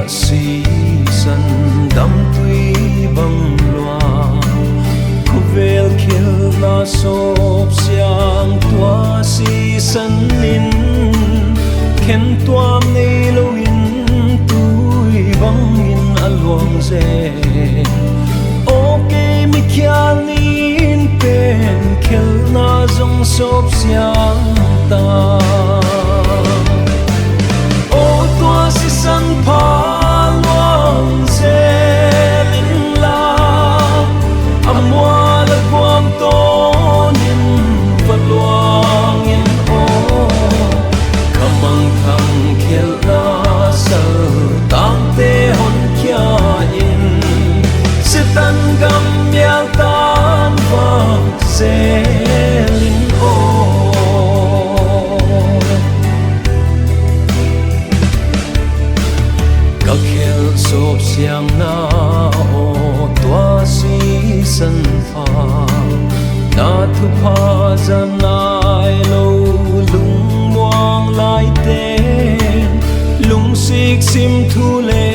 si san dam tui bang loa khu vel khil na sop siang tua si san nin khen tuam nei lo in tui bang in alwang ze okay mi kyan in pen khil na zong sop siang ta si san pa luang se linh la amwa la quam to nin vật luang in o kamang thang khel na sa tang te hon kya in se tan gam yal tan va se linh o sop siang na o tua si san pha na thu pha zan nai lo lung muang lai te lung sik sim thu le